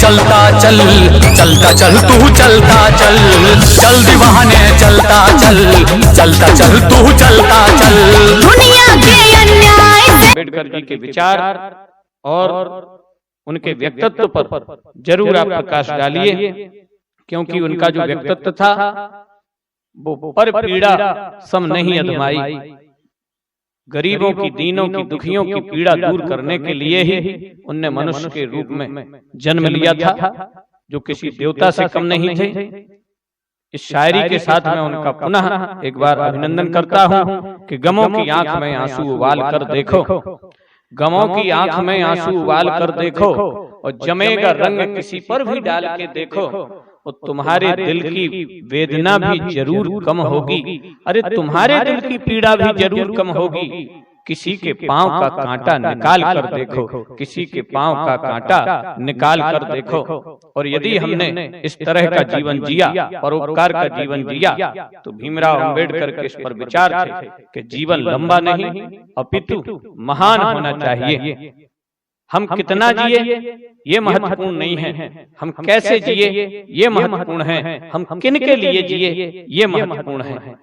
चलता चल, चलता चल तू चलता चल, चल दीवाने चलता चल, चलता चल तू चलता चल। दुनिया के अन्याय से अम्बेडकर जी के विचार और उनके व्यक्तित्व पर जरूर आप प्रकाश डालिए, क्योंकि उनका जो व्यक्तित्व था वो पर पीड़ा सम नहीं अधमाई। गरीबों की, दीनों की, दुखियों की पीड़ा दूर करने के लिए ही उनने मनुष्य के रूप में जन्म लिया था, जो किसी देवता से कम नहीं थे। इस शायरी के साथ मैं उनका पुनः एक बार अभिनंदन करता हूं कि गमों की आंख में आंसू उबाल कर देखो, गमों की आंख में आंसू उबाल कर देखो, और जमेगा रंग किसी पर भी डाल के देखो, और तुम्हारे दिल की वेदना भी जरूर कम होगी। अरे तुम्हारे दिल की पीड़ा भी जरूर कम होगी। किसी के पांव का कांटा निकाल कर देखो, किसी के पांव का कांटा निकाल कर देखो। और यदि हमने इस तरह का जीवन जिया, परोपकार का जीवन जिया, तो भीमराव अंबेडकर के इस पर विचार थे कि जीवन लंबा नहीं अपितु महान होना चाहिए। हम कितना जिए ये महत्वपूर्ण नहीं है, हम कैसे जिए ये महत्वपूर्ण है, हम किन के लिए जिए ये महत्वपूर्ण है।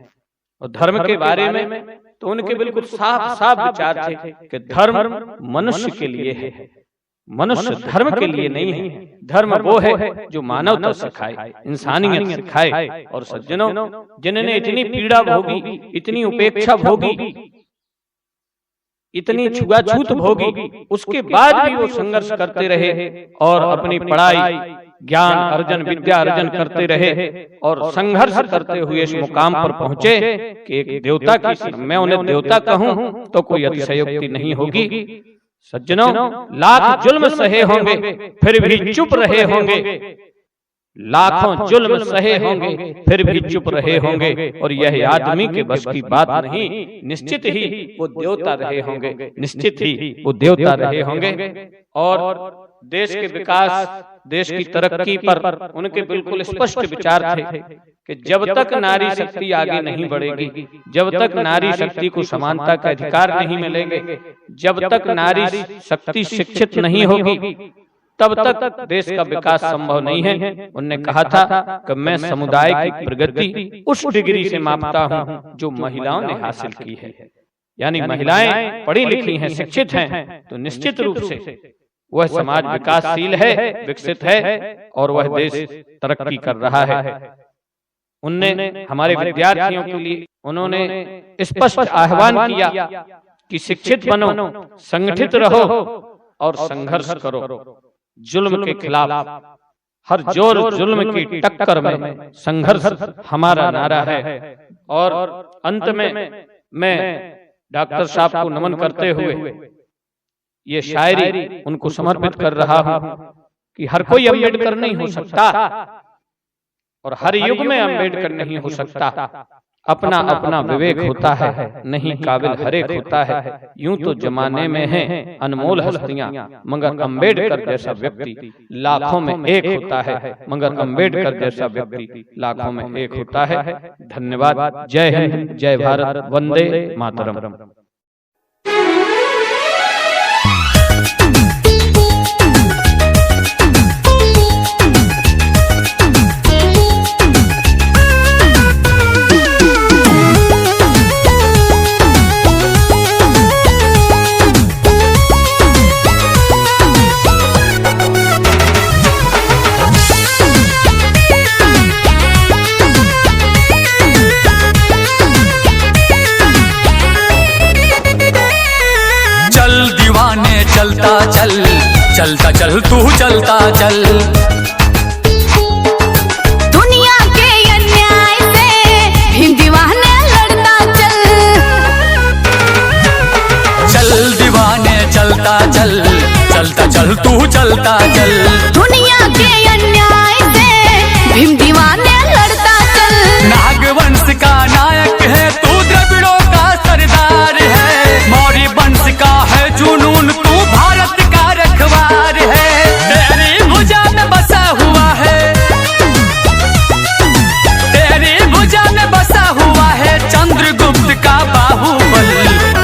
और धर्म के बारे में तो उनके बिल्कुल साफ साफ विचार थे कि धर्म मनुष्य के लिए है, मनुष्य धर्म के लिए नहीं है। धर्म वो है जो मानवता सिखाए, इंसानियत सिखाए। और सज्जनों, जिन्होंने इतनी पीड़ा भोगी, इतनी उपेक्षा भोगी, इतनी छुआछूत भोगी, उसके बाद भी वो संघर्ष करते रहे और अपनी पढ़ाई, ज्ञान अर्जन, विद्या अर्जन करते रहे और संघर्ष करते हुए इस मुकाम पर पहुंचे कि एक देवता की, मैं उन्हें देवता कहूं तो कोई अतिशयोक्ति नहीं होगी। सज्जनों, लाख जुल्म सहे होंगे फिर भी चुप रहे होंगे, लाखों जुल्म सहे होंगे फिर भी चुप रहे होंगे, और यह आदमी के बस की बात नहीं। निश्चित ही वो देवता रहे होंगे, निश्चित ही वो देवता रहे होंगे। और देश के विकास, देश की तरक्की पर उनके बिल्कुल स्पष्ट विचार थे कि जब तक नारी शक्ति आगे नहीं बढ़ेगी, जब तक नारी शक्ति को समानता के अधिकार नहीं मिलेंगे, जब तक नारी शक्ति शिक्षित नहीं होगी, तब तक देश का विकास संभव नहीं है। उन्होंने कहा था कि मैं समुदाय की प्रगति उस डिग्री से मापता हूं जो महिलाओं ने हासिल की है। यानी महिलाएं पढ़ी लिखी हैं, शिक्षित हैं, तो निश्चित रूप से वह समाज विकासशील है, विकसित है, और वह देश तरक्की कर रहा है। उनने हमारे विद्यार्थियों के लिए उन्होंने स्पष्ट आह्वान किया कि शिक्षित बनो, संगठित रहो और संघर्ष करो जुल्म के खिलाफ। हर जोर जुल्म की टक्कर में संघर्ष हमारा नारा है। और अंत में मैं डॉक्टर साहब को नमन करते हुए ये शायरी उनको समर्पित कर रहा हूं कि हर कोई अम्बेडकर नहीं हो सकता और हर युग में अम्बेडकर नहीं हो सकता। अपना अपना विवेक होता है, नहीं काबिल हरेक होता है। यूं तो जमाने में है अनमोल हस्तियां, मगर अम्बेडकर जैसा व्यक्ति लाखों में एक होता है, मगर अम्बेडकर जैसा व्यक्ति लाखों में एक होता है। धन्यवाद। जय हिंद, जय भारत, वंदे मातरम। चलता चल, चलता चल तू चलता चल। दुनिया के अन्याय से भीम दीवाने लड़ता चल, चल दीवाने चलता चल, चलता चल तू चलता चल। दुनिया के अन्याय से भीम दीवाने लड़ता चल। नागवंश का नायक है तू, द्रविड़ों का सरदार है, मौर्य वंश का है जुनून, तू भारत का रखवार है। तेरी भुजा में बसा हुआ है, तेरी भुजा में बसा हुआ है चंद्रगुप्त का बाहुबल।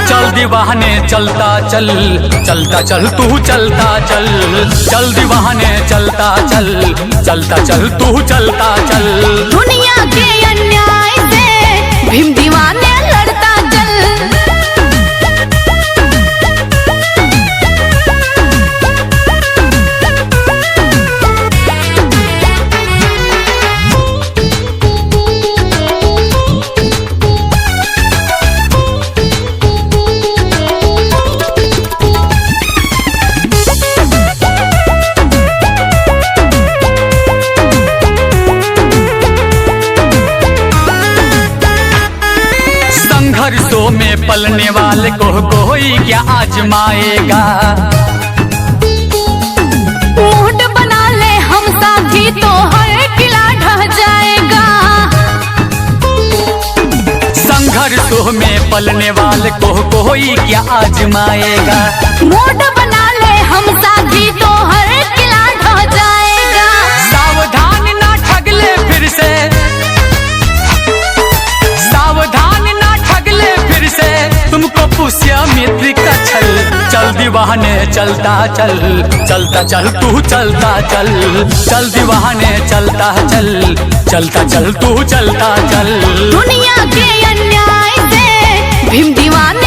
चल दीवाने चलता चल, चलता चल तू चलता चल, चल दीवाने चलता चल, चलता चल तू चलता चल। दुनिया के अन्याय से भीम दीवाने लड़ता चल। संघर्षों में पलने वाले को कोई क्या आजमाएगा। मूड बना ले हम साथी तो हर किला ढह जाएगा। संघर्षों में पलने वाले को कोई क्या आजमाएगा। मूड बना ले हम साथी तो हर किला ढह जाएगा। सावधान ना ठग ले फिर से, सावधान ना ठग ले फिर से, तुमको पुष्यमित्र का छल। चल दीवाने चलता चल, चलता चल तू चलता चल, चल दीवाने चलता चल, चलता चल तू चलता चल। दुनिया के अन्याय से भीम दीवाने